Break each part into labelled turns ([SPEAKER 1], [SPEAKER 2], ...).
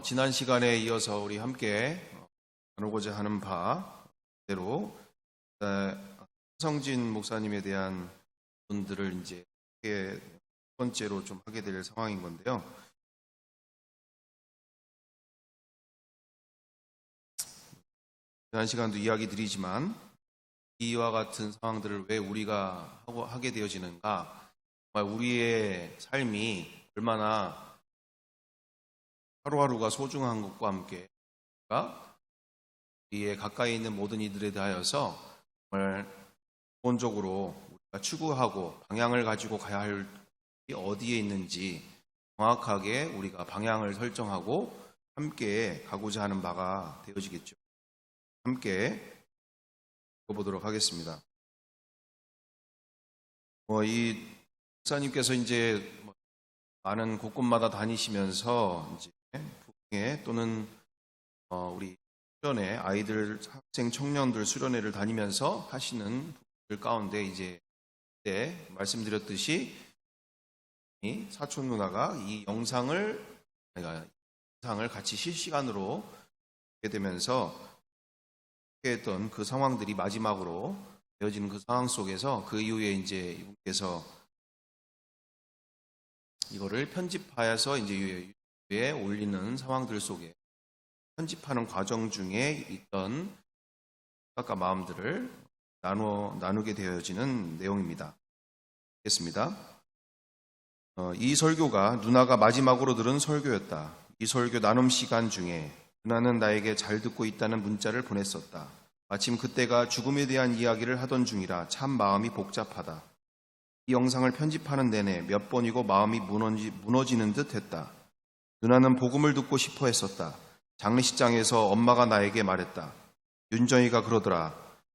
[SPEAKER 1] 지난 시간에 이어서 우리 함께 나누고자 하는 바대로 성진 목사님에 대한 분들을 이제 첫 번째로 좀 하게 될 상황인 건데요. 지난 시간도 이야기 드리지만 이와 같은 상황들을 왜 우리가 하게 되어지는가? 정말 우리의 삶이 얼마나 하루하루가 소중한 것과 함께 우리의 가까이 있는 모든 이들에 대하여서 정말 기본적으로 우리가 추구하고 방향을 가지고 가야 할 일이 어디에 있는지 정확하게 우리가 방향을 설정하고 함께 가고자 하는 바가 되어지겠죠. 함께 읽어보도록 하겠습니다. 이 목사님께서 이제 많은 곳곳마다 다니시면서 이제 부흥회 또는 우리 수련회 아이들 학생 청년들 수련회를 다니면서 하시는 분들 가운데 이제 그때 말씀드렸듯이 이 사촌 누나가 이 영상을 같이 실시간으로 보게 되면서 했던 그 상황들이 마지막으로 되어지는 그 상황 속에서 그 이후에 이제 이분께서 이거를 편집하여서 이제 유튜브에 올리는 상황들 속에 편집하는 과정 중에 있던 아까 마음들을 나누게 되어지는 내용입니다. 읽겠습니다. 이 설교가 누나가 마지막으로 들은 설교였다. 이 설교 나눔 시간 중에 누나는 나에게 잘 듣고 있다는 문자를 보냈었다. 마침 그때가 죽음에 대한 이야기를 하던 중이라 참 마음이 복잡하다. 이 영상을 편집하는 내내 몇 번이고 마음이 무너지는 듯 했다. 누나는 복음을 듣고 싶어 했었다. 장례식장에서 엄마가 나에게 말했다. 윤정이가 그러더라.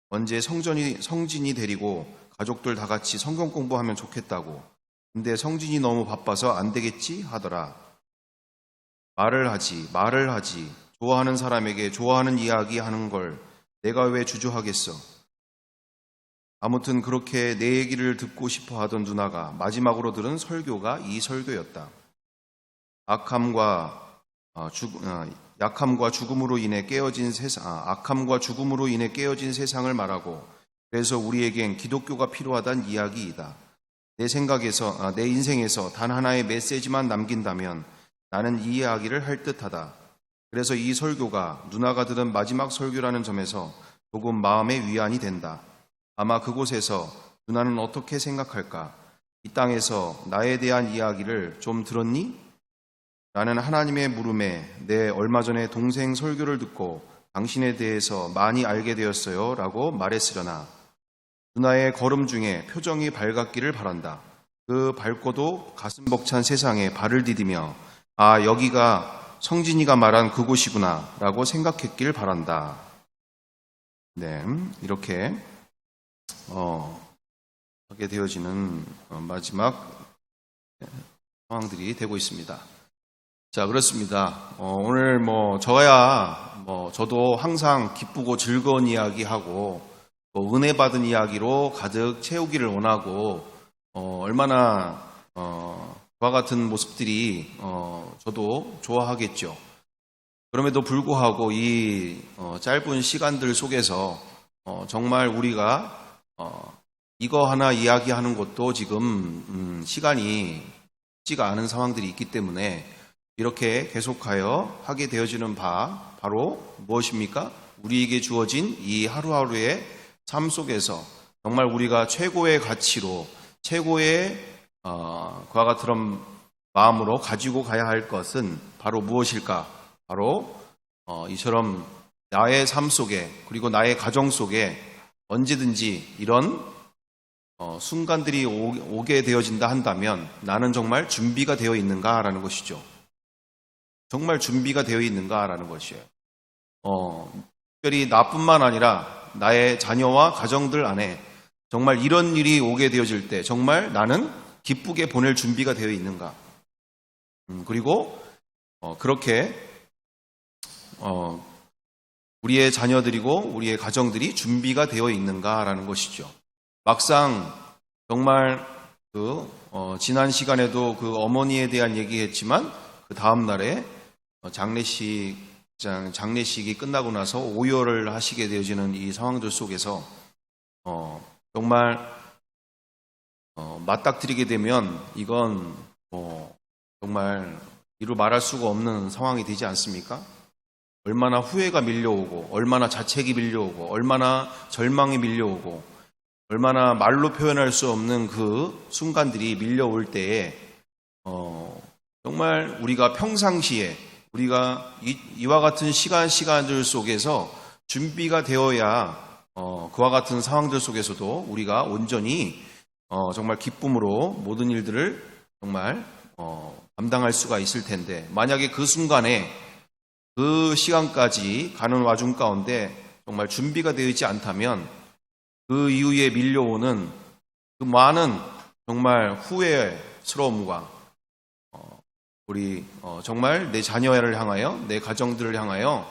[SPEAKER 1] 언제 성진이 데리고 가족들 다 같이 성경 공부하면 좋겠다고. 근데 성진이 너무 바빠서 안 되겠지 하더라. 말을 하지. 좋아하는 사람에게 좋아하는 이야기 하는 걸 내가 왜 주저하겠어. 아무튼 그렇게 내 얘기를 듣고 싶어 하던 누나가 마지막으로 들은 설교가 이 설교였다. 악함과 죽음으로 인해 깨어진 세상을 말하고 그래서 우리에겐 기독교가 필요하다는 이야기이다. 내 인생에서 단 하나의 메시지만 남긴다면 나는 이 이야기를 할 듯하다. 그래서 이 설교가 누나가 들은 마지막 설교라는 점에서 조금 마음의 위안이 된다. 아마 그곳에서 누나는 어떻게 생각할까? 이 땅에서 나에 대한 이야기를 좀 들었니? 라는 하나님의 물음에 내 얼마 전에 동생 설교를 듣고 당신에 대해서 많이 알게 되었어요 라고 말했으려나 누나의 걸음 중에 표정이 밝았기를 바란다. 그 밝고도 가슴 벅찬 세상에 발을 디디며 아 여기가 성진이가 말한 그곳이구나 라고 생각했길 바란다. 네, 이렇게 하게 되어지는 마지막 상황들이 되고 있습니다. 자, 그렇습니다. 오늘 저도 항상 기쁘고 즐거운 이야기하고 또 은혜 받은 이야기로 가득 채우기를 원하고 얼마나 그와 같은 모습들이 저도 좋아하겠죠. 그럼에도 불구하고 이 짧은 시간들 속에서 정말 우리가 이거 하나 이야기하는 것도 지금 시간이 쉽지가 않은 상황들이 있기 때문에 이렇게 계속하여 하게 되어지는 바로 무엇입니까? 우리에게 주어진 이 하루하루의 삶 속에서 정말 우리가 최고의 가치로 최고의 그와 같은 마음으로 가지고 가야 할 것은 바로 무엇일까? 바로 이처럼 나의 삶 속에 그리고 나의 가정 속에 언제든지 이런 순간들이 오게 되어진다 한다면 나는 정말 준비가 되어 있는가라는 것이죠. 정말 준비가 되어 있는가라는 것이에요. 특별히 나뿐만 아니라 나의 자녀와 가정들 안에 정말 이런 일이 오게 되어질 때 정말 나는 기쁘게 보낼 준비가 되어 있는가. 그리고 그렇게 우리의 자녀들이고 우리의 가정들이 준비가 되어 있는가라는 것이죠. 막상 정말 지난 시간에도 그 어머니에 대한 얘기했지만 그 다음 날에 장례식이 끝나고 나서 오열을 하시게 되어지는 이 상황들 속에서 정말 맞닥뜨리게 되면 이건 정말 이루 말할 수가 없는 상황이 되지 않습니까? 얼마나 후회가 밀려오고, 얼마나 자책이 밀려오고, 얼마나 절망이 밀려오고, 얼마나 말로 표현할 수 없는 그 순간들이 밀려올 때에 정말 우리가 평상시에 우리가 이와 같은 시간들 속에서 준비가 되어야 그와 같은 상황들 속에서도 우리가 온전히 정말 기쁨으로 모든 일들을 정말 감당할 수가 있을 텐데, 만약에 그 순간에 그 시간까지 가는 와중 가운데 정말 준비가 되어 있지 않다면 그 이후에 밀려오는 그 많은 정말 후회스러움과 우리 정말 내 자녀를 향하여, 내 가정들을 향하여,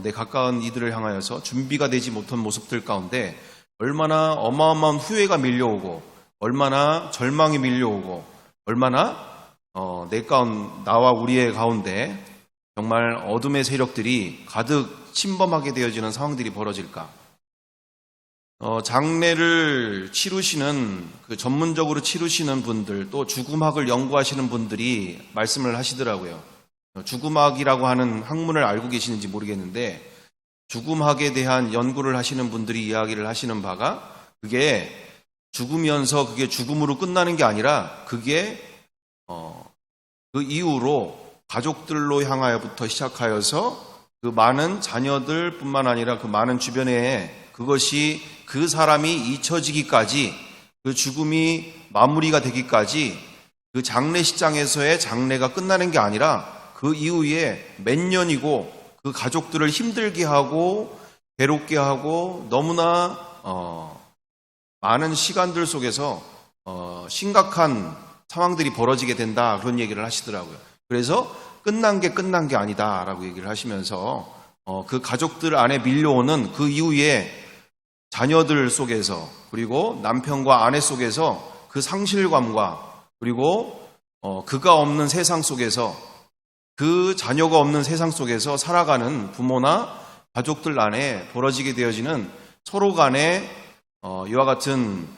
[SPEAKER 1] 내 가까운 이들을 향하여서 준비가 되지 못한 모습들 가운데 얼마나 어마어마한 후회가 밀려오고, 얼마나 절망이 밀려오고, 얼마나 나와 우리의 가운데 정말 어둠의 세력들이 가득 침범하게 되어지는 상황들이 벌어질까? 장례를 치르시는, 전문적으로 치르시는 분들, 또 죽음학을 연구하시는 분들이 말씀을 하시더라고요. 죽음학이라고 하는 학문을 알고 계시는지 모르겠는데, 죽음학에 대한 연구를 하시는 분들이 이야기를 하시는 바가, 그게 죽으면서 그게 죽음으로 끝나는 게 아니라, 그게 그 이후로 가족들로 향하여부터 시작하여서 그 많은 자녀들 뿐만 아니라 그 많은 주변에 그것이 그 사람이 잊혀지기까지, 그 죽음이 마무리가 되기까지 그 장례식장에서의 장례가 끝나는 게 아니라 그 이후에 몇 년이고 그 가족들을 힘들게 하고 괴롭게 하고 너무나 많은 시간들 속에서 심각한 상황들이 벌어지게 된다, 그런 얘기를 하시더라고요. 그래서 끝난 게 아니다라고 얘기를 하시면서 그 가족들 안에 밀려오는 그 이후에 자녀들 속에서, 그리고 남편과 아내 속에서 그 상실감과, 그리고 그가 없는 세상 속에서, 그 자녀가 없는 세상 속에서 살아가는 부모나 가족들 안에 벌어지게 되어지는 서로 간의 이와 같은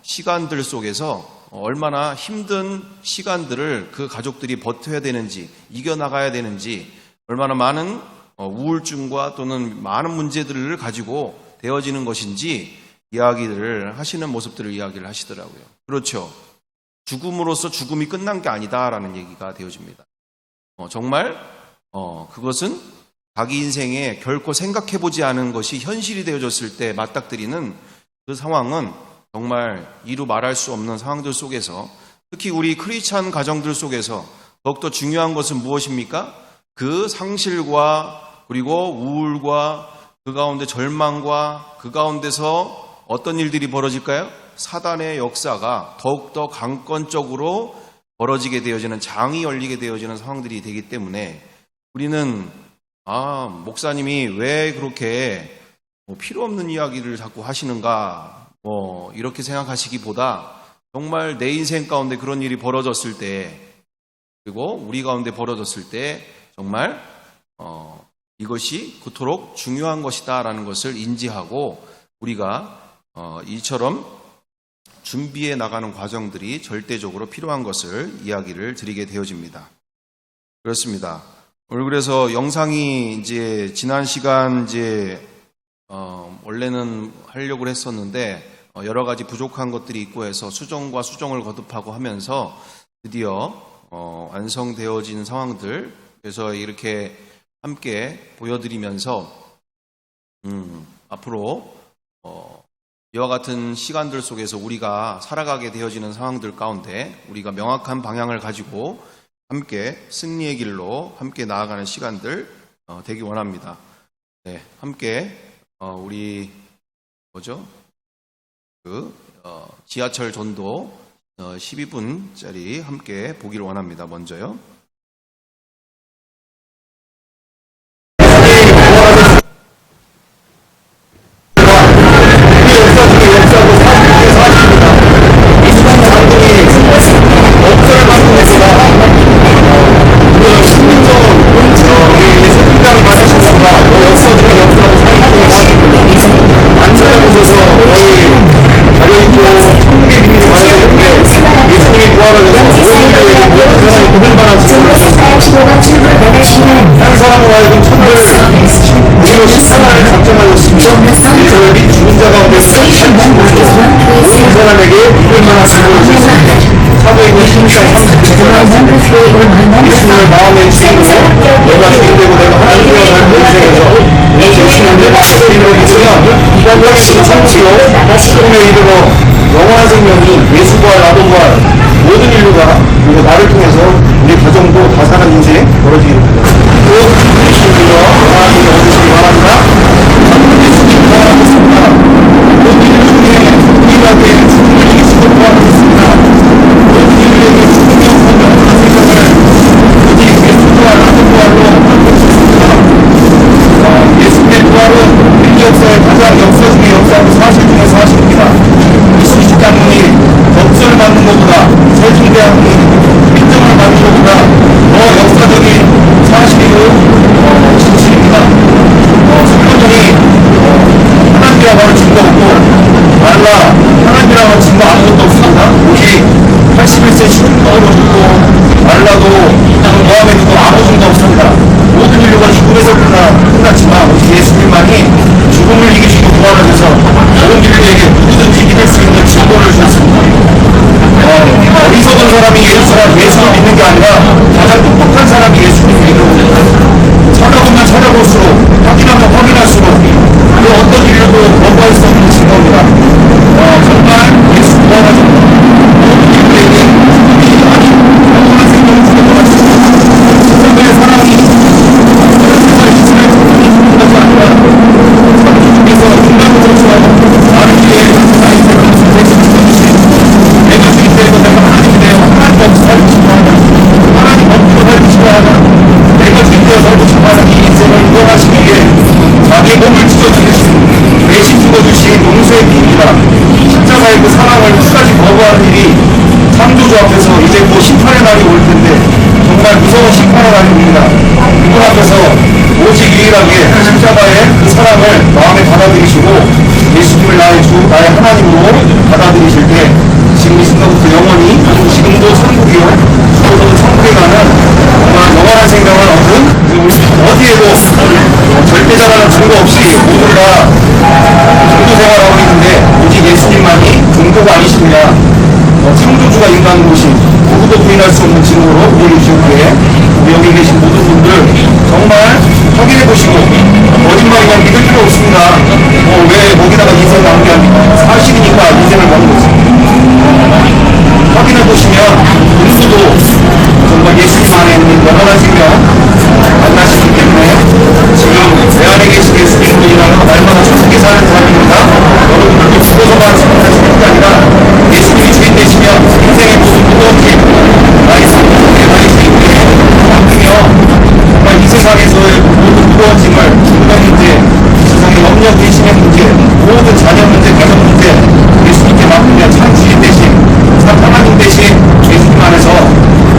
[SPEAKER 1] 시간들 속에서 얼마나 힘든 시간들을 그 가족들이 버텨야 되는지, 이겨나가야 되는지, 얼마나 많은 우울증과 또는 많은 문제들을 가지고 되어지는 것인지 이야기를 하시는 모습들을 이야기를 하시더라고요. 그렇죠. 죽음으로써 죽음이 끝난 게 아니다라는 얘기가 되어집니다. 정말 그것은 자기 인생에 결코 생각해보지 않은 것이 현실이 되어졌을 때 맞닥뜨리는 그 상황은 정말 이루 말할 수 없는 상황들 속에서, 특히 우리 크리스찬 가정들 속에서 더욱더 중요한 것은 무엇입니까? 그 상실과, 그리고 우울과, 그 가운데 절망과, 그 가운데서 어떤 일들이 벌어질까요? 사단의 역사가 더욱더 강권적으로 벌어지게 되어지는, 장이 열리게 되어지는 상황들이 되기 때문에 우리는 목사님이 왜 그렇게 필요 없는 이야기를 자꾸 하시는가, 이렇게 생각하시기보다 정말 내 인생 가운데 그런 일이 벌어졌을 때, 그리고 우리 가운데 벌어졌을 때 정말 이것이 그토록 중요한 것이다라는 것을 인지하고 우리가 이처럼 준비해 나가는 과정들이 절대적으로 필요한 것을 이야기를 드리게 되어집니다. 그렇습니다. 오늘 그래서 영상이 이제 지난 시간 원래는 하려고 했었는데 여러 가지 부족한 것들이 있고 해서 수정과 수정을 거듭하고 하면서 드디어 완성되어진 상황들, 그래서 이렇게 함께 보여드리면서 앞으로 이와 같은 시간들 속에서 우리가 살아가게 되어지는 상황들 가운데 우리가 명확한 방향을 가지고 함께 승리의 길로 함께 나아가는 시간들 되기 원합니다. 네, 함께 우리 지하철 전도 12분짜리 함께 보기를 원합니다. 먼저요.
[SPEAKER 2] 역사를 만들어서 사람에게 믿을 만한 증거를 주셨습니다. 사도행전 16장 39절 예수님을 마음에 주인으로 내가 주인되고 내가 하나님 되어 갈 인생에서 예수님을 내 마음에 이름으로 믿으면 이방까지 참치로 꿈에 이르러 영원한 생명이 예수 부활 나도 부활 모든 인류가 그리고 나를 통해서 우리 가정도 다 사는 인생 벌어지기를 또 예수님으로 영원한 생명 얻으시기 바랍니다. 예수님 부활하겠습니다. 모든 인류 중에 우리에게 죽음을 이기시고 부활하겠습니다. 모든 인류에게 죽음이 없는 영원한 생명을 오직 예수 부활 나도 부활로 얻으셨습니다. 예수님의 부활은 인류 역사의 가장 역사 중의 역사고 사실 중의 사실입니다. 이순신 장군이 법전을 받는 것보다 세종대왕이 민정을 받는 것보다 더 역사적인 사실이고 진실입니다. 설교전이 하나님이라고 하는 증거 없고 말라 하나님이라고 하는 증거 아무것도 없습니다. 오직 81세 죽음으로 죽고 말라도 모함에도 아무 증거 없습니다. 모든 인류가 죽음에서 끝났지만 오직 예수님만이 죽음을 이기시고 부활하셔서 모든 인류에게 누구든지 믿을 수 있는 증거를 주셨습니다. 어리석은 사람이 예수를 믿는 게 아니라 가장 똑똑한 사람이 예수를 믿는 겁니다. 찾아보면 찾아볼수록 확인하면 확인할수록 그 어떤 인류도 거부할 수 없는 증거입니다. 정말 예수 부활하셨다. 모든 인류에게 죽음이 아닌 영원한 생명을 주는 것 같습니다. 세상의 사랑이 세상의 이스라엘 국민이 것이 아니라 주님께서 인간으로 주어 나를 위해 나의 생명을 주신 내가 주인 되고 내가 하나님이 되어 하나님 없이 살고 싶어 하나 하나님 없이도 살고 싶어 하나 내가 주인 되어 살고 싶어 하는 이 인생을 이어가시기 위해 자기 몸을 찢어주신 대신 죽어주신 용서의 비입니다. 십자가의 그 사랑을 끝까지 거부하는 일이 창조주 앞에서 이제 곧 심판의 날이 올 텐데 정말 무서운 심판의 날이 옵니다. 그분 앞에서 오직 유일하게 십자가의 그 사랑을 마음에 받아들이시고 예수님을 나의 주, 나의 하나님으로 받아들이실 때 지금 이 순간부터 영원히 지금도 천국이요 죽어서도 천국에 가는 정말 영원한 생명을 얻은 어디에도 절대자라는 증거 없이 모두 다 종교 생활하고 있는데 오직 예수님만이 종교가 아니시냐 창조주가 인간을 오신 누구도 부인할 수 없는 증거로 우리를 주셨기에 우리 여기 계신 모든 분들 정말 확인해 보시고 거짓말이냐 믿을 필요 없습니다. 왜 거기다가 인생 나온 게 아니고 사실이니까 인생을 버는 거지. 확인해 보시면 누구도 정말 예수님 안에 있는 영원한 생명 만나시기 때문에 지금 내 안에 계신 예수님이라는 날마다 천국에 사는 사람입니다. 여러분들도 죽어서만 생각하시는 게 아니라 예수님이 주인 되시면 인생의 모든 무거움이 나의 삶에 나의 주인께 맡기며 정말 이 세상에서의 모든 무거운 짐을 건강 문제, 세상의 염려 대신의 문제, 모든 자녀 문제, 가정 문제 예수님께 맡기며 참 주인 대신 참 하나님 대신 예수님 안에서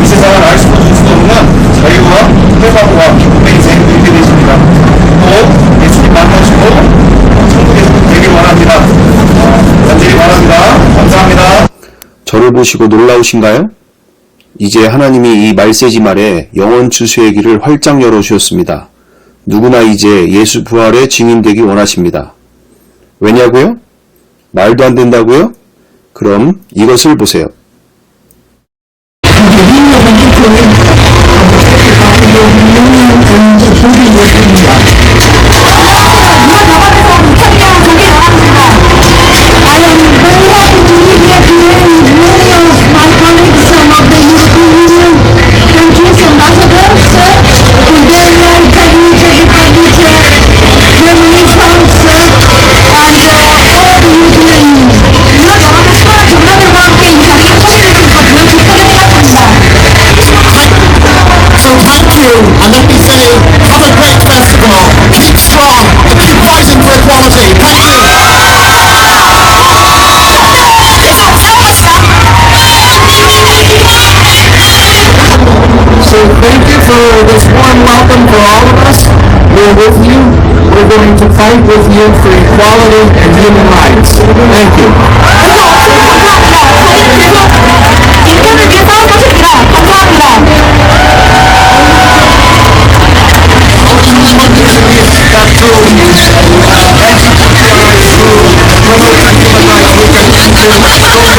[SPEAKER 2] 이 세상을 알 수도 줄 수도 없는 자유와 회복과 기쁨의 인생 누리게 되십니다. 또 예수님 만나시고 천국에서 되길 원합니다. 간절히 바랍니다. 감사합니다.
[SPEAKER 3] 저를 보시고 놀라우신가요? 이제 하나님이 이 말세지 말에 영원 추수의 길을 활짝 열어주셨습니다. 누구나 이제 예수 부활의 증인되기 원하십니다. 왜냐고요? 말도 안 된다고요? 그럼 이것을 보세요.
[SPEAKER 4] And let me say, have a great festival. Keep strong and keep fighting for equality. Thank you. So thank you for this warm welcome for all of us. We're with you. We're going to fight with you for equality and human rights. Thank you. Promoting human rights movement.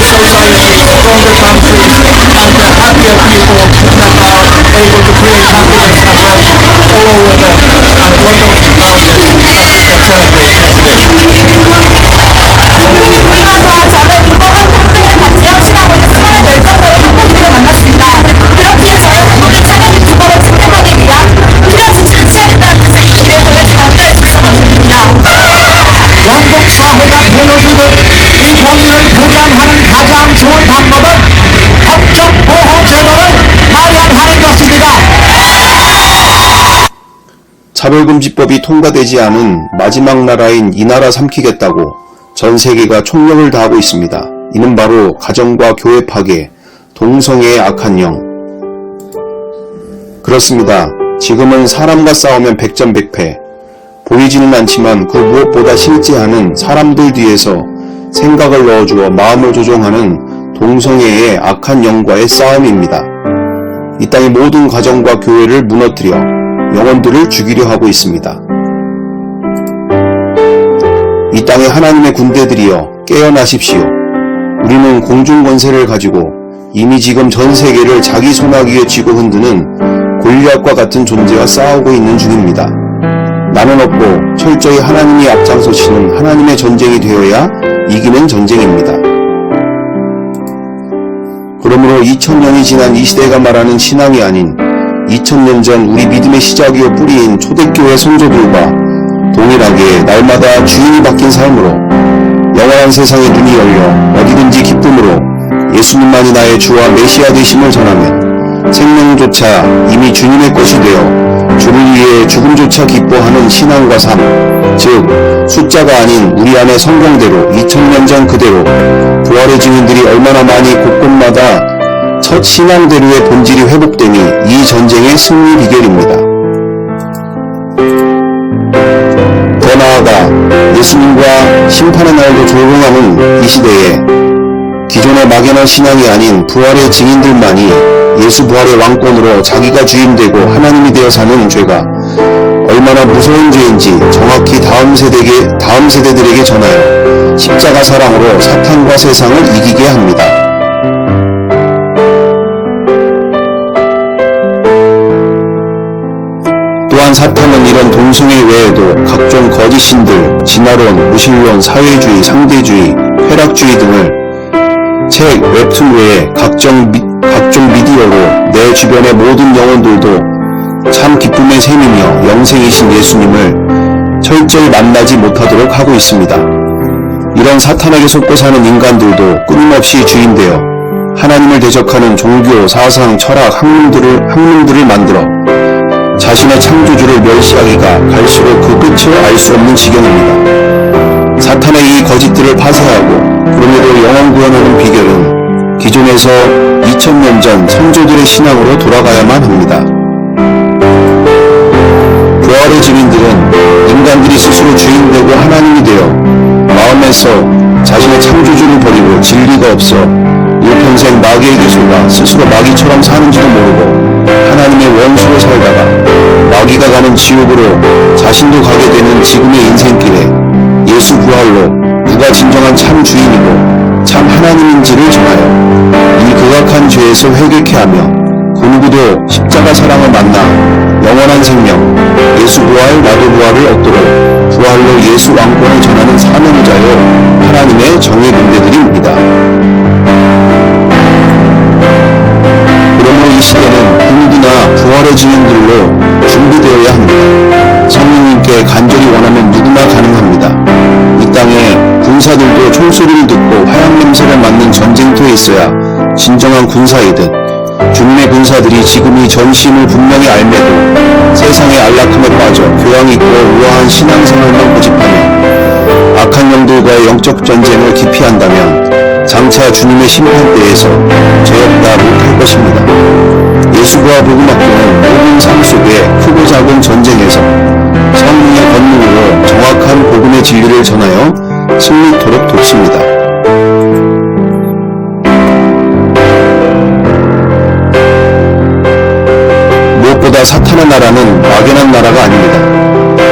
[SPEAKER 3] 차별금지법이 통과되지 않은 마지막 나라인 이 나라 삼키겠다고 전 세계가 총력을 다하고 있습니다. 이는 바로 가정과 교회 파괴, 동성애의 악한 영. 그렇습니다. 지금은 사람과 싸우면 백전백패. 보이지는 않지만 그 무엇보다 실제하는 사람들 뒤에서 생각을 넣어주어 마음을 조종하는 동성애의 악한 영과의 싸움입니다. 이 땅의 모든 가정과 교회를 무너뜨려 영혼들을 죽이려 하고 있습니다. 이 땅의 하나님의 군대들이여 깨어나십시오. 우리는 공중 권세를 가지고 이미 지금 전 세계를 자기 손아귀에 쥐고 흔드는 골리앗과 같은 존재와 싸우고 있는 중입니다. 나는 없고 철저히 하나님이 앞장서시는 하나님의 전쟁이 되어야 이기는 전쟁입니다. 그러므로 2000년이 지난 이 시대가 말하는 신앙이 아닌 2000년 전 우리 믿음의 시작이요 뿌리인 초대교회 성도들과 동일하게 날마다 주인이 바뀐 삶으로 영원한 세상의 눈이 열려 어디든지 기쁨으로 예수님만이 나의 주와 메시아 되심을 전하면 생명조차 이미 주님의 것이 되어 주를 위해 죽음조차 기뻐하는 신앙과 삶, 즉 숫자가 아닌 우리 안의 성경대로 2000년 전 그대로 부활의 증인들이 얼마나 많이 곳곳마다 첫 신앙대로의 본질이 회복됨이 이 전쟁의 승리 비결입니다. 더 나아가 예수님과 심판의 날도 조롱하는 이 시대에 기존의 막연한 신앙이 아닌 부활의 증인들만이 예수 부활의 왕권으로 자기가 주인 되고 하나님이 되어 사는 죄가 얼마나 무서운 죄인지 정확히 다음 세대들에게 전하여 십자가 사랑으로 사탄과 세상을 이기게 합니다. 또한 사탄은 이런 동성애 외에도 각종 거짓 신들, 진화론, 무신론, 사회주의, 상대주의, 쾌락주의 등을 책, 웹툰 외에 각종 미디어로 내 주변의 모든 영혼들도 참 기쁨의 셈이며 영생이신 예수님을 철저히 만나지 못하도록 하고 있습니다. 이런 사탄에게 속고 사는 인간들도 끊임없이 주인되어 하나님을 대적하는 종교, 사상, 철학, 학문들을 만들어 자신의 창조주를 멸시하기가 갈수록 그 끝을 알 수 없는 지경입니다. 사탄의 이 거짓들을 파쇄하고 그럼에도 영원 구원하는 비결은 기존에서 2000년 전 성조들의 신앙으로 돌아가야만 합니다. 부활의 증인들은 인간들이 스스로 주인되고 하나님이 되어 마음에서 자신의 창조주를 버리고 진리가 없어 일평생 마귀에게 속아 스스로 마귀처럼 사는지도 모르고 하나님의 원수로 살다가 마귀가 가는 지옥으로 자신도 가게 되는 지금의 인생길에 예수 부활로 누가 진정한 참 주인이고 참 하나님인지를 전하여 이 극악한 죄에서 회개케 하며 그 누구도 십자가 사랑을 만나 영원한 생명, 예수 부활, 나도 부활을 얻도록 부활로 예수 왕권을 전하는 사명자요 하나님의 정의 군대들입니다. 그러므로 이 시대는 그 누구나 부활의 증인들로 준비되어야 합니다. 성령님께 간절히 원하면 누구나 가능합니다. 이 땅에 군사들도 총소리를 듣고 화약 냄새를 맡는 전쟁터에 있어야 진정한 군사이듯 주님의 군사들이 지금 이 전심을 분명히 알매도 세상의 안락함에 빠져 교양있고 우아한 신앙생활만 고집하며 악한 영들과의 영적 전쟁을 기피한다면 장차 주님의 심판대에서 죄없다 못할 것입니다. 예수와 복음학교는 모든 삶 속에 크고 작은 전쟁에서 성령의 권능으로 정확한 복음의 진리를 전하여 승리토록 돕습니다. 무엇보다 사탄의 나라는 막연한 나라가 아닙니다.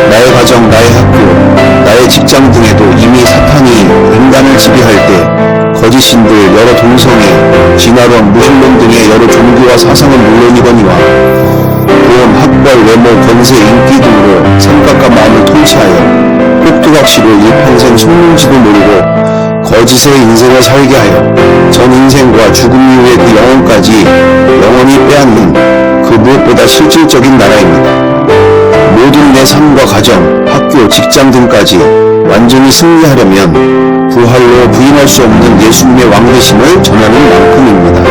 [SPEAKER 3] 나의 가정, 나의 학교, 나의 직장 등에도 이미 사탄이 인간을 지배할 때 거짓 신들, 여러 동성애, 진화론, 무신론 등의 여러 종교와 사상은 물론이거니와 돈, 학벌, 외모, 권세, 인기 등으로 생각과 마음을 통치하여 꼭두각시로 일평생 속는지도 모르고 거짓의 인생을 살게 하여 전 인생과 죽음 이후의 그 영혼까지 영원히 빼앗는 그 무엇보다 실질적인 나라입니다. 모든 내 삶과 가정, 학교, 직장 등까지 완전히 승리하려면 부활로 부인할 수 없는 예수님의 왕되심을 전하는 만큼입니다.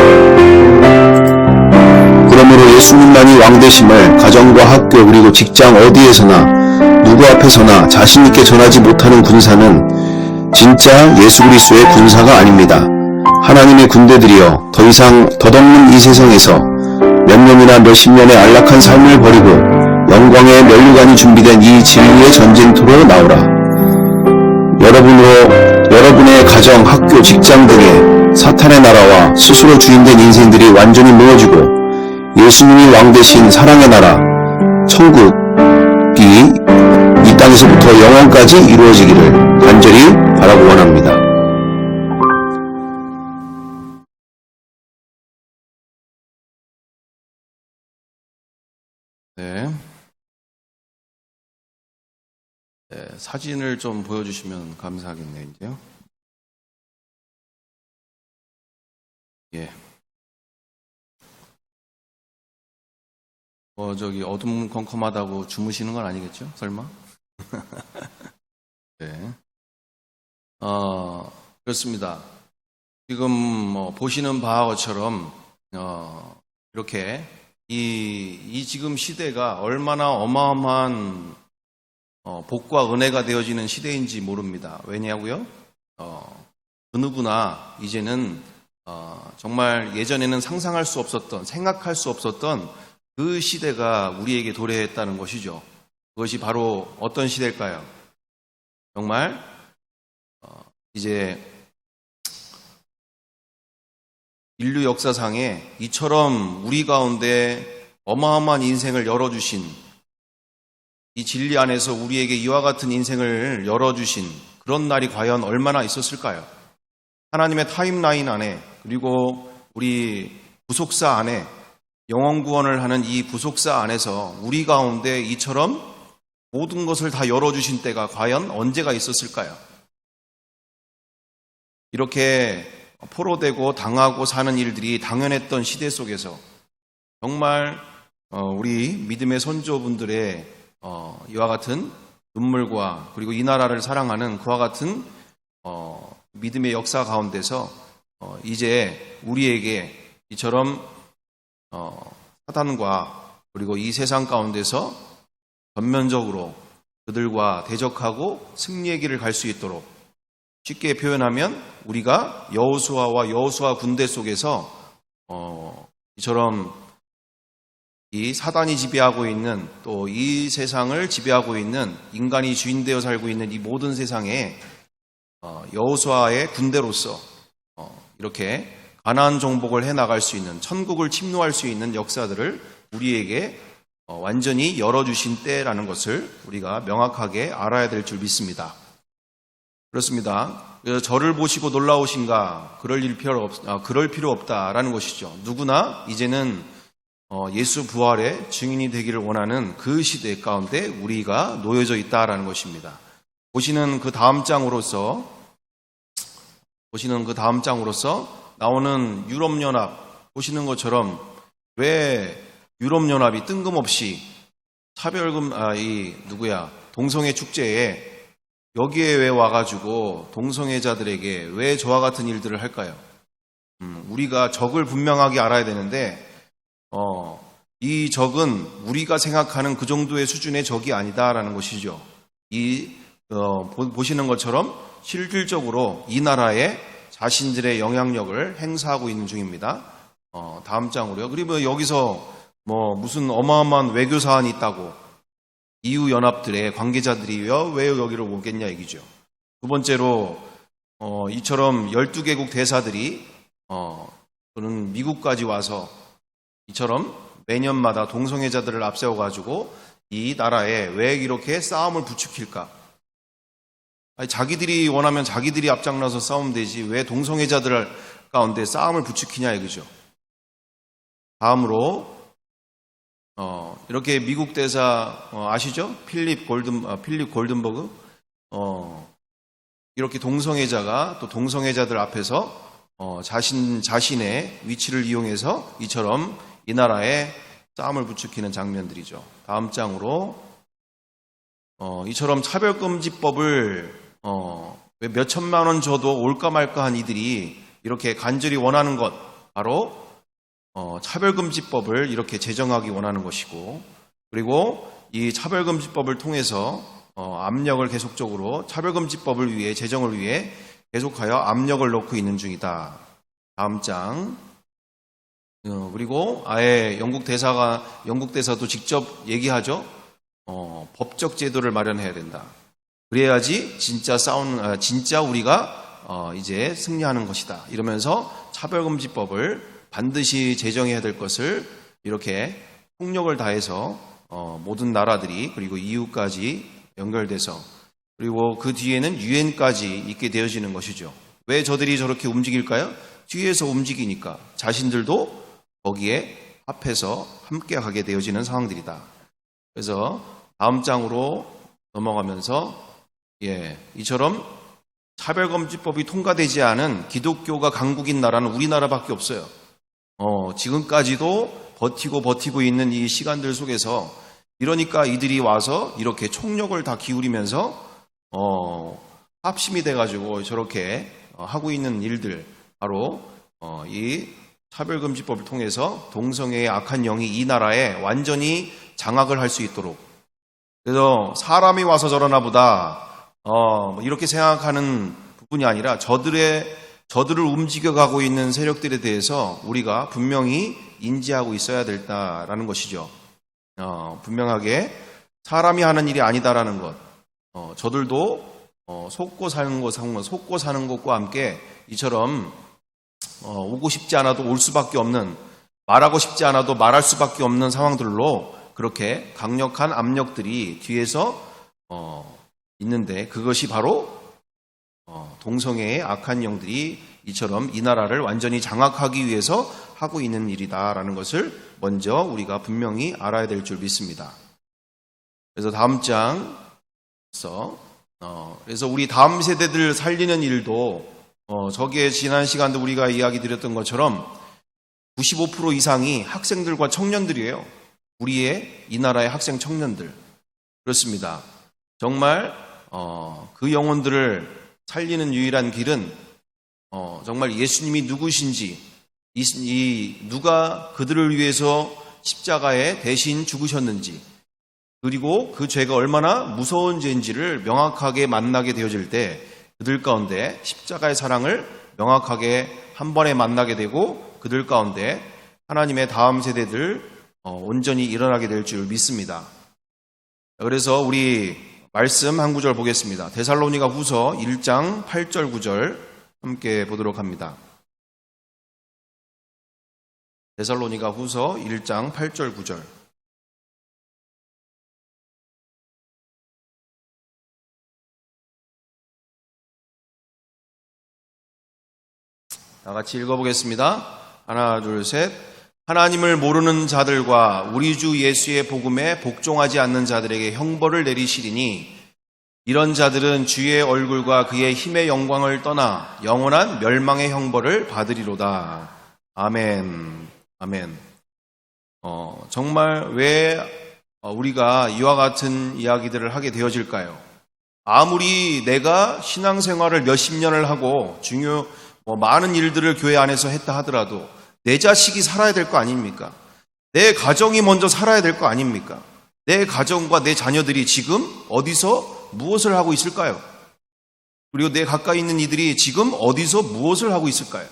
[SPEAKER 3] 그러므로 예수님만이 왕 되심을 가정과 학교 그리고 직장 어디에서나 누구 앞에서나 자신있게 전하지 못하는 군사는 진짜 예수 그리스도의 군사가 아닙니다. 하나님의 군대들이여, 더 이상 덧없는 이 세상에서 몇 년이나 몇십 년의 안락한 삶을 버리고 영광의 면류관이 준비된 이 진리의 전쟁터로 나오라. 여러분의 가정, 학교, 직장 등에 사탄의 나라와 스스로 주인된 인생들이 완전히 무너지고 예수님이 왕 되신 사랑의 나라, 천국이 이 땅에서부터 영원까지 이루어지기를 간절히 바라고 원합니다.
[SPEAKER 1] 네. 네, 사진을 좀 보여주시면 감사하겠네요, 이제요. 예. 저기 어둠컴컴하다고 주무시는 건 아니겠죠? 설마? 네. 그렇습니다. 지금 보시는 바와 것처럼, 이렇게, 이 지금 시대가 얼마나 어마어마한 복과 은혜가 되어지는 시대인지 모릅니다. 왜냐고요? 그 누구나 이제는 정말 예전에는 상상할 수 없었던, 생각할 수 없었던 그 시대가 우리에게 도래했다는 것이죠. 그것이 바로 어떤 시대일까요? 정말 이제 인류 역사상에 이처럼 우리 가운데 어마어마한 인생을 열어주신, 이 진리 안에서 우리에게 이와 같은 인생을 열어주신 그런 날이 과연 얼마나 있었을까요? 하나님의 타임라인 안에, 그리고 우리 부속사 안에, 영원 구원을 하는 이 부속사 안에서 우리 가운데 이처럼 모든 것을 다 열어주신 때가 과연 언제가 있었을까요? 이렇게 포로되고 당하고 사는 일들이 당연했던 시대 속에서 정말 우리 믿음의 선조분들의 이와 같은 눈물과, 그리고 이 나라를 사랑하는 그와 같은 믿음의 역사 가운데서 이제 우리에게 이처럼 사단과 그리고 이 세상 가운데서 전면적으로 그들과 대적하고 승리의 길을 갈 수 있도록, 쉽게 표현하면 우리가 여호수아와 여호수아 군대 속에서 이처럼 이 사단이 지배하고 있는, 또 이 세상을 지배하고 있는, 인간이 주인되어 살고 있는 이 모든 세상에 여호수아의 군대로서 이렇게 가나안 정복을 해나갈 수 있는, 천국을 침노할 수 있는 역사들을 우리에게 완전히 열어주신 때라는 것을 우리가 명확하게 알아야 될 줄 믿습니다. 그렇습니다. 그래서 저를 보시고 놀라우신가? 그럴 필요 없다라는 것이죠. 누구나 이제는 예수 부활의 증인이 되기를 원하는 그 시대 가운데 우리가 놓여져 있다라는 것입니다. 보시는 그 다음 장으로서 나오는 유럽연합, 보시는 것처럼 왜 유럽연합이 뜬금없이 동성애 축제에 여기에 왜 와가지고 동성애자들에게 왜 저와 같은 일들을 할까요? 우리가 적을 분명하게 알아야 되는데, 이 적은 우리가 생각하는 그 정도의 수준의 적이 아니다라는 것이죠. 보시는 것처럼 실질적으로 이 나라에 자신들의 영향력을 행사하고 있는 중입니다. 다음 장으로요. 그리고 여기서 무슨 어마어마한 외교 사안이 있다고 EU 연합들의 관계자들이 왜 여기로 오겠냐 얘기죠. 두 번째로 이처럼 12개국 대사들이 또는 미국까지 와서 이처럼 매년마다 동성애자들을 앞세워 가지고 이 나라에 왜 이렇게 싸움을 부추길까? 자기들이 원하면 자기들이 앞장나서 싸우면 되지 왜 동성애자들 가운데 싸움을 부추기냐 이거죠. 다음으로 이렇게 미국 대사 아시죠? 필립 골든버그 이렇게 동성애자가 또 동성애자들 앞에서 자신의 위치를 이용해서 이처럼 이 나라에 싸움을 부추기는 장면들이죠. 다음 장으로 이처럼 차별금지법을 왜 몇천만 원 줘도 올까 말까 한 이들이 이렇게 간절히 원하는 것, 바로 차별금지법을 이렇게 제정하기 원하는 것이고, 그리고 이 차별금지법을 통해서 압력을 계속적으로 차별금지법을 위해 제정을 위해 계속하여 압력을 넣고 있는 중이다. 다음 장. 그리고 아예 영국 대사도 직접 얘기하죠. 법적 제도를 마련해야 된다. 그래야지 진짜 우리가 이제 승리하는 것이다. 이러면서 차별금지법을 반드시 제정해야 될 것을 이렇게 폭력을 다해서 모든 나라들이 그리고 EU까지 연결돼서 그리고 그 뒤에는 유엔까지 있게 되어지는 것이죠. 왜 저들이 저렇게 움직일까요? 뒤에서 움직이니까 자신들도 거기에 합해서 함께 가게 되어지는 상황들이다. 그래서 다음 장으로 넘어가면서 이처럼 차별금지법이 통과되지 않은 기독교가 강국인 나라는 우리나라밖에 없어요. 지금까지도 버티고 있는 이 시간들 속에서 이러니까 이들이 와서 이렇게 총력을 다 기울이면서 합심이 돼가지고 저렇게 하고 있는 일들 바로 이 차별금지법을 통해서 동성애의 악한 영이 이 나라에 완전히 장악을 할 수 있도록 그래서 사람이 와서 저러나 보다 이렇게 생각하는 부분이 아니라 저들을 움직여가고 있는 세력들에 대해서 우리가 분명히 인지하고 있어야 된다라는 것이죠. 분명하게 사람이 하는 일이 아니다라는 것. 저들도 속고 사는 것과 함께 이처럼 오고 싶지 않아도 올 수밖에 없는 말하고 싶지 않아도 말할 수밖에 없는 상황들로 그렇게 강력한 압력들이 뒤에서 있는데 그것이 바로 동성애의 악한 영들이 이처럼 이 나라를 완전히 장악하기 위해서 하고 있는 일이다라는 것을 먼저 우리가 분명히 알아야 될 줄 믿습니다. 그래서 다음 장에서 그래서 우리 다음 세대들 살리는 일도 저기에 지난 시간도 우리가 이야기 드렸던 것처럼 95% 이상이 학생들과 청년들이에요. 우리의 이 나라의 학생 청년들. 그렇습니다. 정말 그 영혼들을 살리는 유일한 길은 정말 예수님이 누구신지 누가 그들을 위해서 십자가에 대신 죽으셨는지 그리고 그 죄가 얼마나 무서운 죄인지를 명확하게 만나게 되어질 때 그들 가운데 십자가의 사랑을 명확하게 한 번에 만나게 되고 그들 가운데 하나님의 다음 세대들 온전히 일어나게 될 줄 믿습니다. 그래서 우리 말씀 한 구절 보겠습니다. 데살로니가 후서 1장 8절 9절 함께 보도록 합니다. 데살로니가 후서 1장 8절 9절 다 같이 읽어보겠습니다. 하나, 둘, 셋. 하나님을 모르는 자들과 우리 주 예수의 복음에 복종하지 않는 자들에게 형벌을 내리시리니 이런 자들은 주의 얼굴과 그의 힘의 영광을 떠나 영원한 멸망의 형벌을 받으리로다. 아멘. 아멘. 정말 왜 우리가 이와 같은 이야기들을 하게 되어질까요? 아무리 내가 신앙생활을 몇십 년을 하고 많은 일들을 교회 안에서 했다 하더라도 내 자식이 살아야 될 거 아닙니까? 내 가정이 먼저 살아야 될 거 아닙니까? 내 가정과 내 자녀들이 지금 어디서 무엇을 하고 있을까요? 그리고 내 가까이 있는 이들이 지금 어디서 무엇을 하고 있을까요?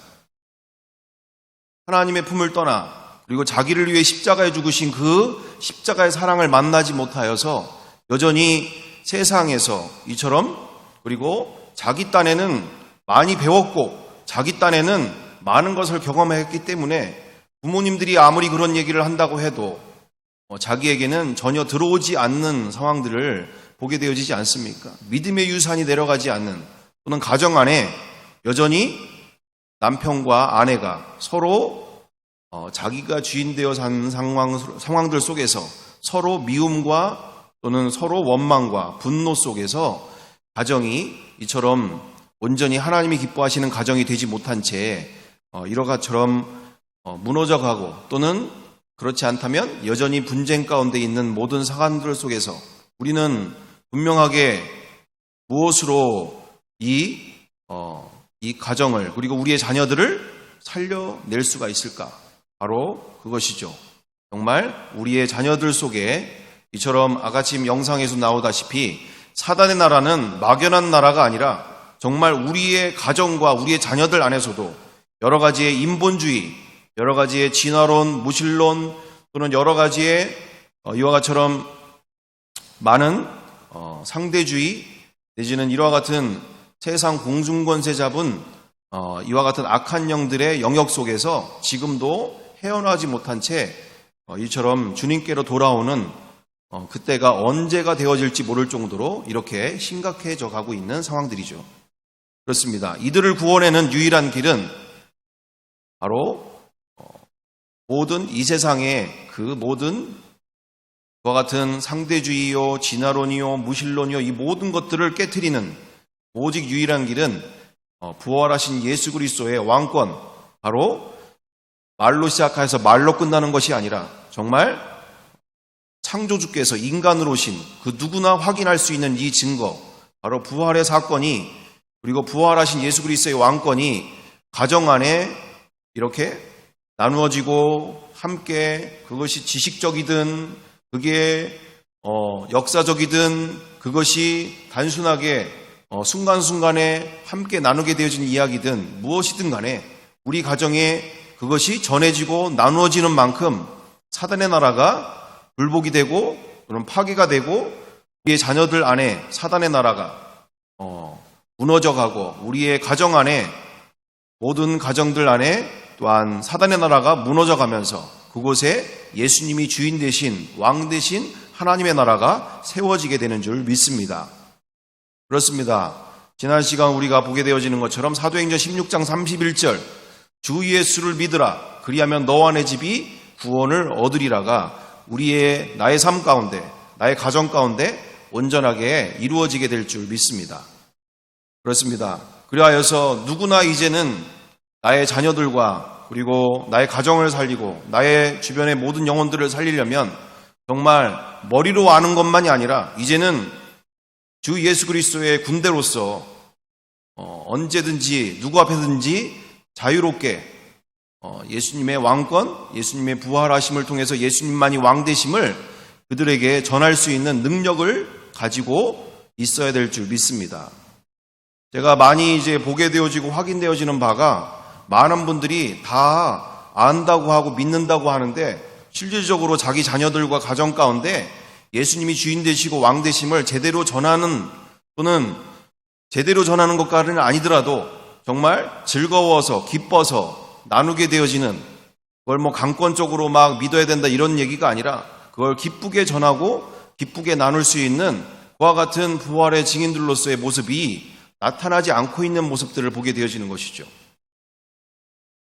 [SPEAKER 1] 하나님의 품을 떠나 그리고 자기를 위해 십자가에 죽으신 그 십자가의 사랑을 만나지 못하여서 여전히 세상에서 이처럼 그리고 자기 딴에는 많이 배웠고 자기 딴에는 많은 것을 경험했기 때문에 부모님들이 아무리 그런 얘기를 한다고 해도 자기에게는 전혀 들어오지 않는 상황들을 보게 되어지지 않습니까? 믿음의 유산이 내려가지 않는 또는 가정 안에 여전히 남편과 아내가 서로 자기가 주인 되어 사는 상황들 속에서 서로 미움과 또는 서로 원망과 분노 속에서 가정이 이처럼 온전히 하나님이 기뻐하시는 가정이 되지 못한 채 이러가처럼 무너져가고 또는 그렇지 않다면 여전히 분쟁 가운데 있는 모든 상황들 속에서 우리는 분명하게 무엇으로 이 가정을 그리고 우리의 자녀들을 살려낼 수가 있을까? 바로 그것이죠. 정말 우리의 자녀들 속에 이처럼 아가침 영상에서 나오다시피 사단의 나라는 막연한 나라가 아니라 정말 우리의 가정과 우리의 자녀들 안에서도 여러 가지의 인본주의, 여러 가지의 진화론, 무신론 또는 여러 가지의 이와 같처럼 많은 상대주의 내지는 이와 같은 세상 공중권세 잡은 이와 같은 악한 영들의 영역 속에서 지금도 헤어나지 못한 채 이처럼 주님께로 돌아오는 그때가 언제가 되어질지 모를 정도로 이렇게 심각해져 가고 있는 상황들이죠. 그렇습니다. 이들을 구원해내는 유일한 길은 바로 모든 이 세상의 그 모든 그와 같은 상대주의요, 진화론이요, 무신론이요, 이 모든 것들을 깨트리는 오직 유일한 길은 부활하신 예수 그리스도의 왕권, 바로 말로 시작해서 말로 끝나는 것이 아니라 정말 창조주께서 인간으로 오신 그 누구나 확인할 수 있는 이 증거, 바로 부활의 사건이, 그리고 부활하신 예수 그리스도의 왕권이 가정 안에 이렇게 나누어지고 함께, 그것이 지식적이든 그게 역사적이든 그것이 단순하게 순간순간에 함께 나누게 되어진 이야기든 무엇이든 간에 우리 가정에 그것이 전해지고 나누어지는 만큼 사단의 나라가 불복이 되고 또는 파괴가 되고 우리의 자녀들 안에 사단의 나라가 무너져가고 우리의 가정 안에 모든 가정들 안에 또한 사단의 나라가 무너져가면서 그곳에 예수님이 주인 되신 왕 되신 하나님의 나라가 세워지게 되는 줄 믿습니다. 그렇습니다. 지난 시간 우리가 보게 되어지는 것처럼 사도행전 16장 31절 주 예수를 믿으라 그리하면 너와 내 집이 구원을 얻으리라가 나의 삶 가운데, 나의 가정 가운데 온전하게 이루어지게 될 줄 믿습니다. 그렇습니다. 그리하여서 누구나 이제는 나의 자녀들과 그리고 나의 가정을 살리고 나의 주변의 모든 영혼들을 살리려면 정말 머리로 아는 것만이 아니라 이제는 주 예수 그리스도의 군대로서 언제든지 누구 앞에든지 자유롭게 예수님의 왕권, 예수님의 부활하심을 통해서 예수님만이 왕 되심을 그들에게 전할 수 있는 능력을 가지고 있어야 될 줄 믿습니다. 제가 많이 이제 보게 되어지고 확인되어지는 바가 많은 분들이 다 안다고 하고 믿는다고 하는데 실질적으로 자기 자녀들과 가정 가운데 예수님이 주인 되시고 왕 되심을 제대로 전하는 또는 제대로 전하는 것까지는 아니더라도 정말 즐거워서 기뻐서 나누게 되어지는 그걸 강권적으로 막 믿어야 된다 이런 얘기가 아니라 그걸 기쁘게 전하고 기쁘게 나눌 수 있는 그와 같은 부활의 증인들로서의 모습이 나타나지 않고 있는 모습들을 보게 되어지는 것이죠.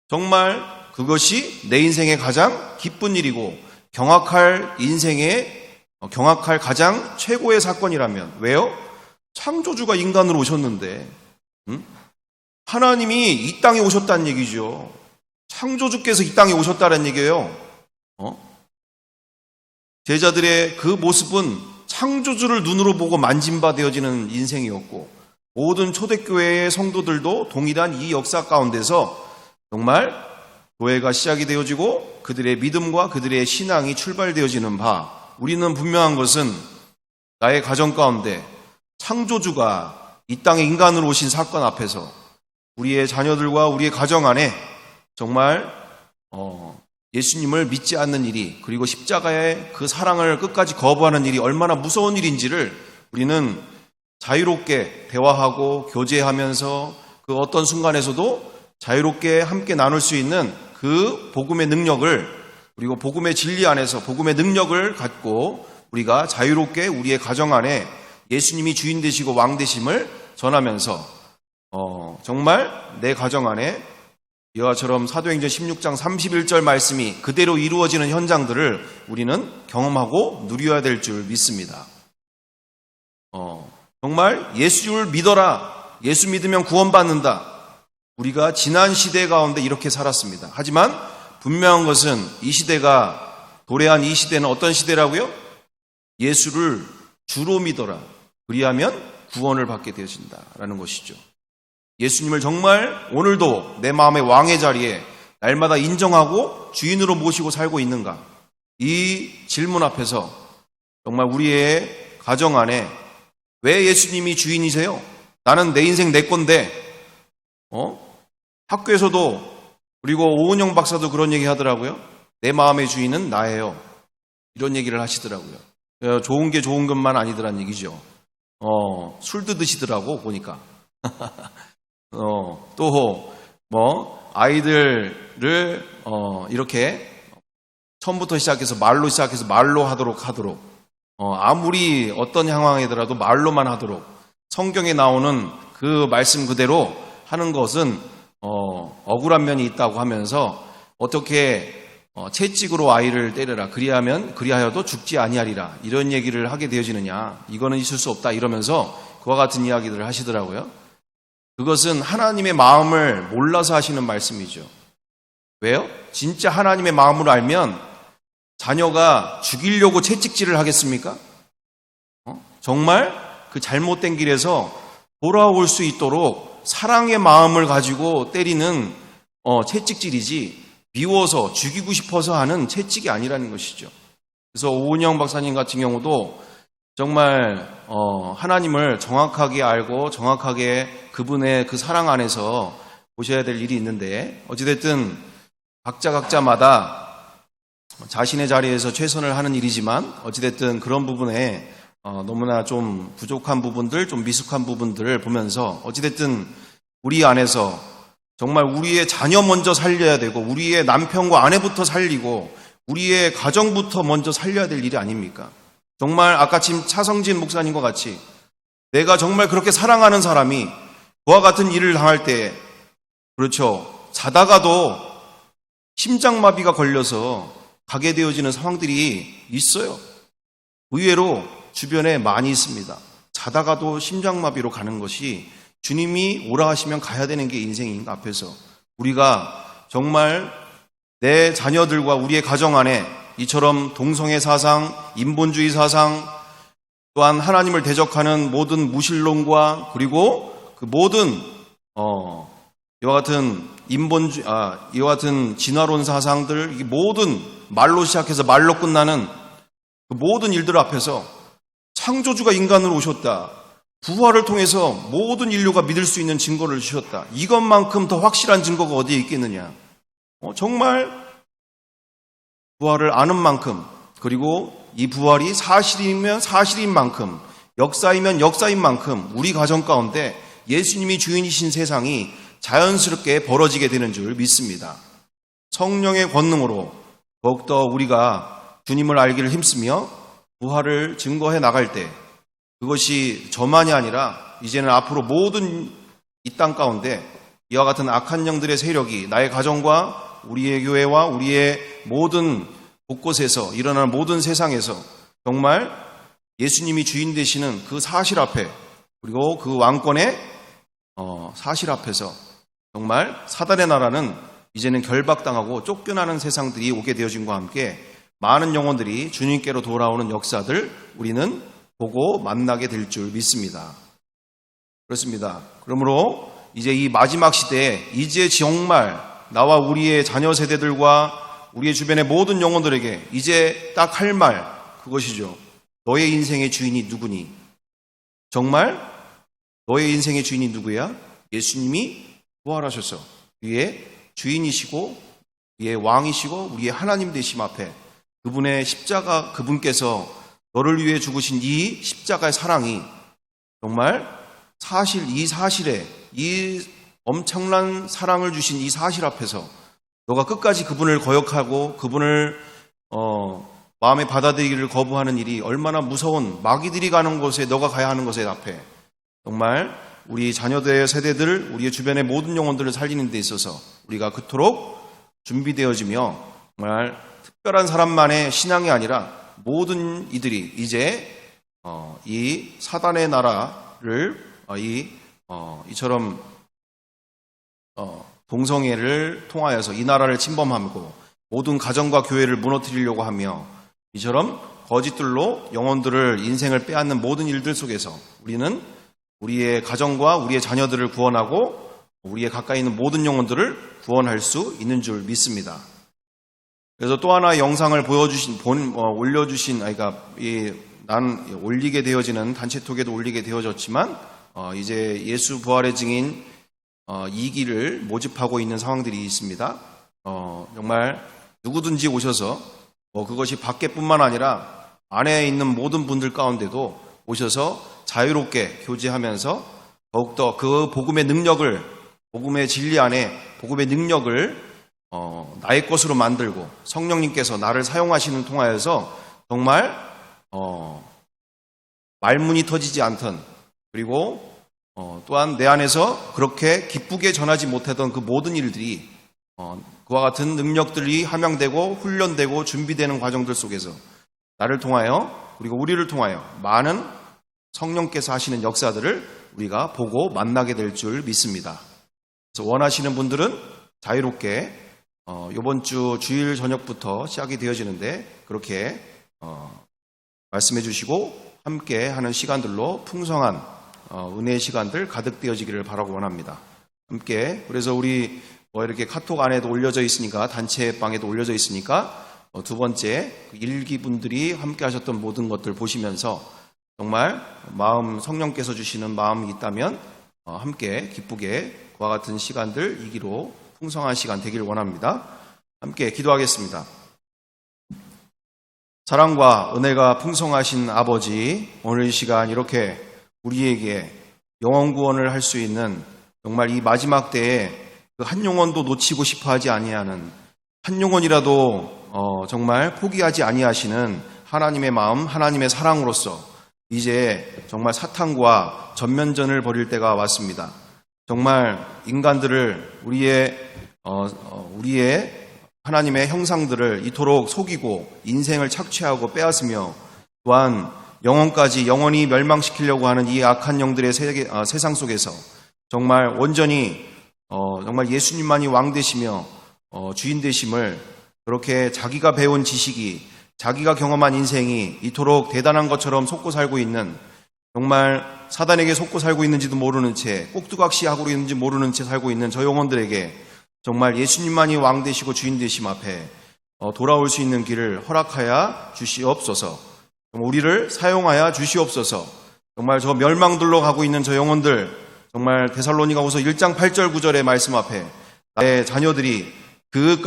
[SPEAKER 1] 정말 그것이 내 인생의 가장 기쁜 일이고 경악할 가장 최고의 사건이라면 왜요? 창조주가 인간으로 오셨는데 하나님이 이 땅에 오셨다는 얘기죠. 창조주께서 이 땅에 오셨다는 얘기예요. 제자들의 그 모습은 창조주를 눈으로 보고 만진바 되어지는 인생이었고 모든 초대교회의 성도들도 동일한 이 역사 가운데서 정말 교회가 시작이 되어지고 그들의 믿음과 그들의 신앙이 출발되어지는 바 우리는 분명한 것은 나의 가정 가운데 창조주가 이 땅에 인간으로 오신 사건 앞에서 우리의 자녀들과 우리의 가정 안에 정말 예수님을 믿지 않는 일이 그리고 십자가의 그 사랑을 끝까지 거부하는 일이 얼마나 무서운 일인지를 우리는 자유롭게 대화하고 교제하면서 그 어떤 순간에서도 자유롭게 함께 나눌 수 있는 그 복음의 능력을 그리고 복음의 진리 안에서 복음의 능력을 갖고 우리가 자유롭게 우리의 가정 안에 예수님이 주인 되시고 왕 되심을 전하면서 정말 내 가정 안에 이와처럼 사도행전 16장 31절 말씀이 그대로 이루어지는 현장들을 우리는 경험하고 누려야 될 줄 믿습니다. 정말 예수를 믿어라. 예수 믿으면 구원받는다. 우리가 지난 시대 가운데 이렇게 살았습니다. 하지만 분명한 것은 이 시대가 도래한 이 시대는 어떤 시대라고요? 예수를 주로 믿어라. 그리하면 구원을 받게 되어진다라는 것이죠. 예수님을 정말 오늘도 내 마음의 왕의 자리에 날마다 인정하고 주인으로 모시고 살고 있는가? 이 질문 앞에서 정말 우리의 가정 안에 왜 예수님이 주인이세요? 나는 내 인생 내 건데, 학교에서도 그리고 오은영 박사도 그런 얘기 하더라고요. 내 마음의 주인은 나예요. 이런 얘기를 하시더라고요. 좋은 게 좋은 것만 아니더란 얘기죠. 술도 드시더라고 보니까. 또 아이들을 이렇게 처음부터 시작해서 말로 하도록 아무리 어떤 상황이더라도 말로만 하도록 성경에 나오는 그 말씀 그대로 하는 것은 억울한 면이 있다고 하면서 어떻게 채찍으로 아이를 때려라 그리하여도 죽지 아니하리라 이런 얘기를 하게 되어지느냐, 이거는 있을 수 없다 이러면서 그와 같은 이야기들을 하시더라고요. 그것은 하나님의 마음을 몰라서 하시는 말씀이죠. 왜요? 진짜 하나님의 마음을 알면 자녀가 죽이려고 채찍질을 하겠습니까? 정말 그 잘못된 길에서 돌아올 수 있도록 사랑의 마음을 가지고 때리는 채찍질이지, 미워서 죽이고 싶어서 하는 채찍이 아니라는 것이죠. 그래서 오은영 박사님 같은 경우도 정말 하나님을 정확하게 알고 정확하게 그분의 그 사랑 안에서 보셔야 될 일이 있는데, 어찌됐든 각자마다 자신의 자리에서 최선을 하는 일이지만 어찌됐든 그런 부분에 너무나 좀 부족한 부분들, 좀 미숙한 부분들을 보면서 어찌됐든 우리 안에서 정말 우리의 자녀 먼저 살려야 되고 우리의 남편과 아내부터 살리고 우리의 가정부터 먼저 살려야 될 일이 아닙니까? 정말 아까 지금 차성진 목사님과 같이 내가 정말 그렇게 사랑하는 사람이 그와 같은 일을 당할 때, 그렇죠, 자다가도 심장마비가 걸려서 가게 되어지는 상황들이 있어요. 의외로 주변에 많이 있습니다. 자다가도 심장마비로 가는 것이 주님이 오라 하시면 가야 되는 게 인생인 앞에서 우리가 정말 내 자녀들과 우리의 가정 안에 이처럼 동성애 사상, 인본주의 사상, 또한 하나님을 대적하는 모든 무신론과 그리고 그 모든 이와 같은 이와 같은 진화론 사상들, 이 모든 말로 시작해서 말로 끝나는 그 모든 일들 앞에서 창조주가 인간으로 오셨다, 부활을 통해서 모든 인류가 믿을 수 있는 증거를 주셨다, 이것만큼 더 확실한 증거가 어디에 있겠느냐. 정말 부활을 아는 만큼, 그리고 이 부활이 사실이면 사실인 만큼, 역사이면 역사인 만큼 우리 가정 가운데 예수님이 주인이신 세상이 자연스럽게 벌어지게 되는 줄 믿습니다. 성령의 권능으로 더욱더 우리가 주님을 알기를 힘쓰며 부활을 증거해 나갈 때, 그것이 저만이 아니라 이제는 앞으로 모든 이 땅 가운데 이와 같은 악한 영들의 세력이 나의 가정과 우리의 교회와 우리의 모든 곳곳에서 일어나는 모든 세상에서 정말 예수님이 주인 되시는 그 사실 앞에, 그리고 그 왕권의 사실 앞에서 정말 사단의 나라는 이제는 결박당하고 쫓겨나는 세상들이 오게 되어진과 함께 많은 영혼들이 주님께로 돌아오는 역사들 우리는 보고 만나게 될 줄 믿습니다. 그렇습니다. 그러므로 이제 이 마지막 시대에 이제 정말 나와 우리의 자녀 세대들과 우리의 주변의 모든 영혼들에게 이제 딱 할 말, 그것이죠. 너의 인생의 주인이 누구니? 정말 너의 인생의 주인이 누구야? 예수님이 부활하셔서 우리의 주인이시고 우리의 왕이시고 우리의 하나님 되심 앞에 그분의 십자가, 그분께서 너를 위해 죽으신 이 십자가의 사랑이 정말 이 사실에, 이 엄청난 사랑을 주신 이 사실 앞에서 너가 끝까지 그분을 거역하고 그분을 마음에 받아들이기를 거부하는 일이 얼마나 무서운, 마귀들이 가는 곳에 너가 가야 하는 것에 앞에 정말 우리 자녀들의 세대들, 우리의 주변의 모든 영혼들을 살리는 데 있어서 우리가 그토록 준비되어지며 정말 특별한 사람만의 신앙이 아니라 모든 이들이 이제 이 사단의 나라를 이처럼 동성애를 통하여서 이 나라를 침범하고 모든 가정과 교회를 무너뜨리려고 하며 이처럼 거짓들로 영혼들을, 인생을 빼앗는 모든 일들 속에서 우리는 우리의 가정과 우리의 자녀들을 구원하고 우리의 가까이 있는 모든 영혼들을 구원할 수 있는 줄 믿습니다. 그래서 또 하나 영상을 올려주신, 올리게 되어지는 단체톡에도 올리게 되어졌지만, 이제 예수 부활의 증인 2기를 모집하고 있는 상황들이 있습니다. 정말 누구든지 오셔서 그것이 밖에뿐만 아니라 안에 있는 모든 분들 가운데도 오셔서 자유롭게 교제하면서 더욱더 그 복음의 능력을, 복음의 진리 안에 복음의 능력을 나의 것으로 만들고 성령님께서 나를 사용하시는 통하여서 정말 말문이 터지지 않던, 그리고 또한 내 안에서 그렇게 기쁘게 전하지 못하던 그 모든 일들이 그와 같은 능력들이 함양되고 훈련되고 준비되는 과정들 속에서 나를 통하여, 그리고 우리를 통하여 많은 성령께서 하시는 역사들을 우리가 보고 만나게 될 줄 믿습니다. 그래서 원하시는 분들은 자유롭게 이번 주 주일 저녁부터 시작이 되어지는데 그렇게 말씀해 주시고 함께 하는 시간들로 풍성한 은혜의 시간들 가득 되어지기를 바라고 원합니다. 함께, 그래서 우리 이렇게 카톡 안에도 올려져 있으니까, 단체방에도 올려져 있으니까 두 번째 일기 분들이 함께 하셨던 모든 것들 보시면서 정말 성령께서 주시는 마음이 있다면 함께 기쁘게 그와 같은 시간들 이기로 풍성한 시간 되기를 원합니다. 함께 기도하겠습니다. 사랑과 은혜가 풍성하신 아버지, 오늘 이 시간 이렇게 우리에게 영혼 구원을 할 수 있는, 정말 이 마지막 때에 그 한 영혼도 놓치고 싶어 하지 아니하는, 한 영혼이라도 정말 포기하지 아니하시는 하나님의 마음, 하나님의 사랑으로서 이제 정말 사탄과 전면전을 벌일 때가 왔습니다. 정말 인간들을, 우리의 하나님의 형상들을 이토록 속이고 인생을 착취하고 빼앗으며, 또한 영혼이 멸망시키려고 하는 이 악한 영들의 세상 속에서 정말 온전히 정말 예수님만이 왕 되시며 주인 되심을, 그렇게 자기가 배운 지식이, 자기가 경험한 인생이 이토록 대단한 것처럼 속고 살고 있는, 정말 사단에게 속고 살고 있는지도 모르는 채, 꼭두각시 하고 있는지 모르는 채 살고 있는 저 영혼들에게 정말 예수님만이 왕 되시고 주인 되심 앞에 돌아올 수 있는 길을 허락하여 주시옵소서. 우리를 사용하여 주시옵소서. 정말 저 멸망들로 가고 있는 저 영혼들, 정말 데살로니가후서 1장 8절 9절의 말씀 앞에 나의 자녀들이 그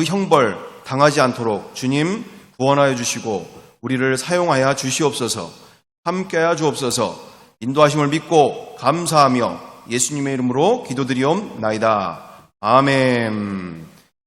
[SPEAKER 1] 형벌 당하지 않도록 주님 구원하여 주시고 우리를 사용하여 주시옵소서. 함께하여 주옵소서. 인도하심을 믿고 감사하며 예수님의 이름으로 기도드리옵나이다. 아멘.